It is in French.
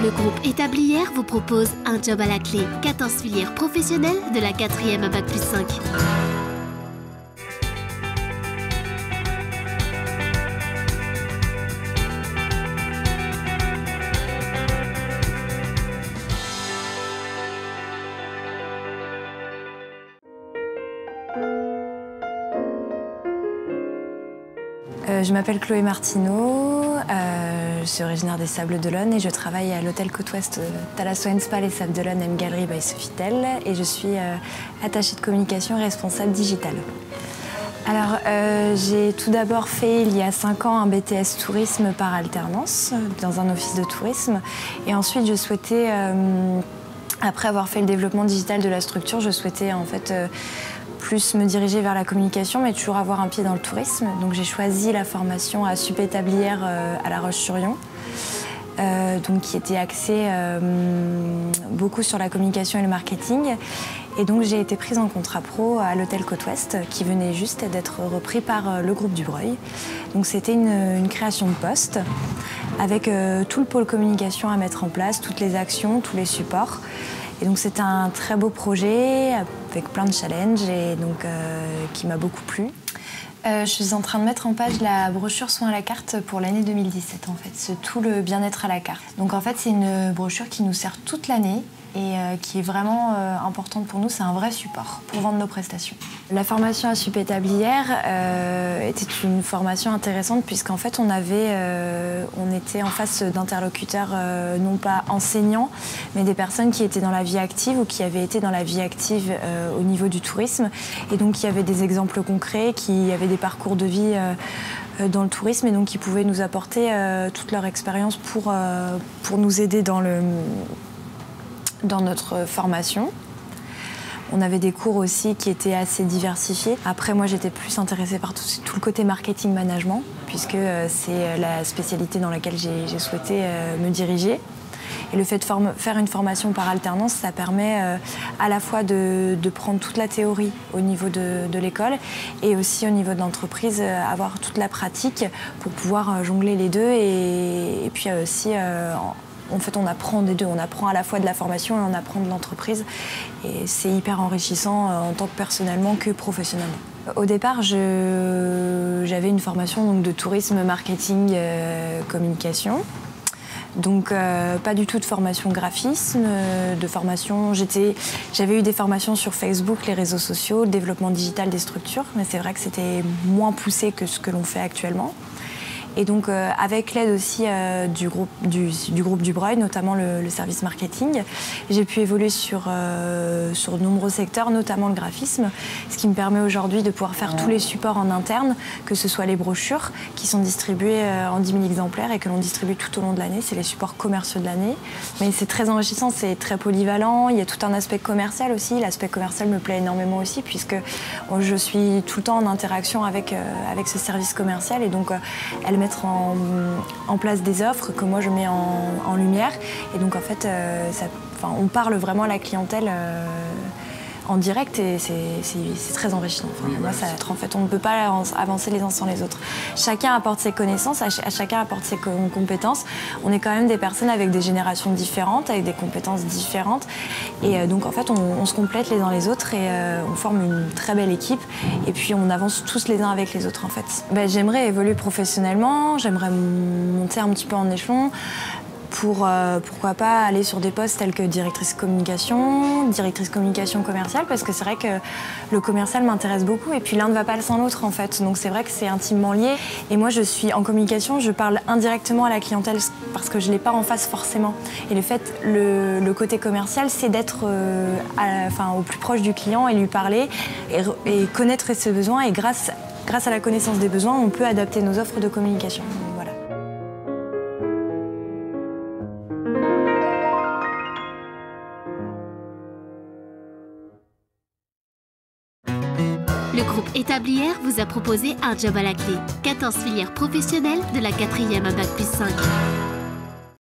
Le groupe Établière vous propose un job à la clé. 14 filières professionnelles de la 4e à Bac+5. Je m'appelle Chloé Martineau, je suis originaire des Sables d'Olonne et je travaille à l'hôtel Côte-Ouest Thalasso Spa Les Sables d'Olonne M Gallery by Sofitel et je suis attachée de communication et responsable digital. Alors j'ai tout d'abord fait il y a 5 ans un BTS tourisme par alternance dans un office de tourisme et ensuite je souhaitais, après avoir fait le développement digital de la structure, je souhaitais en fait plus me diriger vers la communication, mais toujours avoir un pied dans le tourisme. Donc j'ai choisi la formation à Sup Établière à La Roche-sur-Yon, donc qui était axée beaucoup sur la communication et le marketing. Et donc j'ai été prise en contrat pro à l'hôtel Côte-Ouest, qui venait juste d'être repris par le groupe Dubreuil. Donc c'était une création de poste, avec tout le pôle communication à mettre en place, toutes les actions, tous les supports. Et donc c'était un très beau projet avec plein de challenges et donc qui m'a beaucoup plu. Je suis en train de mettre en page la brochure Soins à la carte pour l'année 2017 en fait. C'est tout le bien-être à la carte. Donc en fait c'est une brochure qui nous sert toute l'année et qui est vraiment importante pour nous. C'est un vrai support pour vendre nos prestations. La formation à Sup Établière était une formation intéressante puisqu'en fait on était en face d'interlocuteurs non pas enseignants mais des personnes qui étaient dans la vie active ou qui avaient été dans la vie active au niveau du tourisme et donc il y avait des exemples concrets, qui avaient des parcours de vie dans le tourisme et donc qui pouvaient nous apporter toute leur expérience pour nous aider dans notre formation. On avait des cours aussi qui étaient assez diversifiés. Après, moi, j'étais plus intéressée par tout le côté marketing management, puisque c'est la spécialité dans laquelle j'ai souhaité me diriger. Et le fait de faire une formation par alternance, ça permet à la fois de prendre toute la théorie au niveau de l'école et aussi au niveau de l'entreprise, avoir toute la pratique pour pouvoir jongler les deux et puis aussi en fait, on apprend des deux. On apprend à la fois de la formation et on apprend de l'entreprise. Et c'est hyper enrichissant en tant que personnellement que professionnellement. Au départ, j'avais une formation donc, de tourisme, marketing, communication. Donc pas du tout de formation graphisme, j'avais eu des formations sur Facebook, les réseaux sociaux, le développement digital des structures, mais c'est vrai que c'était moins poussé que ce que l'on fait actuellement. Et donc avec l'aide aussi du groupe Dubreuil, notamment le service marketing, j'ai pu évoluer sur de nombreux secteurs, notamment le graphisme, ce qui me permet aujourd'hui de pouvoir faire tous les supports en interne, que ce soit les brochures qui sont distribuées en 10 000 exemplaires et que l'on distribue tout au long de l'année, c'est les supports commerciaux de l'année. Mais c'est très enrichissant, c'est très polyvalent, il y a tout un aspect commercial aussi, l'aspect commercial me plaît énormément aussi puisque je suis tout le temps en interaction avec ce service commercial et donc elle mettre en place des offres que moi je mets en lumière et donc en fait on parle vraiment à la clientèle en direct et c'est très enrichissant. Moi, en fait, on ne peut pas avancer les uns sans les autres. Chacun apporte ses connaissances, chacun apporte ses compétences. On est quand même des personnes avec des générations différentes, avec des compétences différentes. Et donc, en fait, on se complète les uns les autres et on forme une très belle équipe. Et puis, on avance tous les uns avec les autres, en fait. J'aimerais évoluer professionnellement, j'aimerais monter un petit peu en échelon. Pour pourquoi pas aller sur des postes tels que directrice communication commerciale, parce que c'est vrai que le commercial m'intéresse beaucoup et puis l'un ne va pas sans l'autre en fait, donc c'est vrai que c'est intimement lié. Et moi je suis en communication, je parle indirectement à la clientèle parce que je ne l'ai pas en face forcément. Et le côté commercial, c'est d'être au plus proche du client et lui parler et connaître ses besoins et grâce à la connaissance des besoins, on peut adapter nos offres de communication. Voilà. Le groupe Établière vous a proposé un job à la clé. 14 filières professionnelles de la 4e à Bac+5.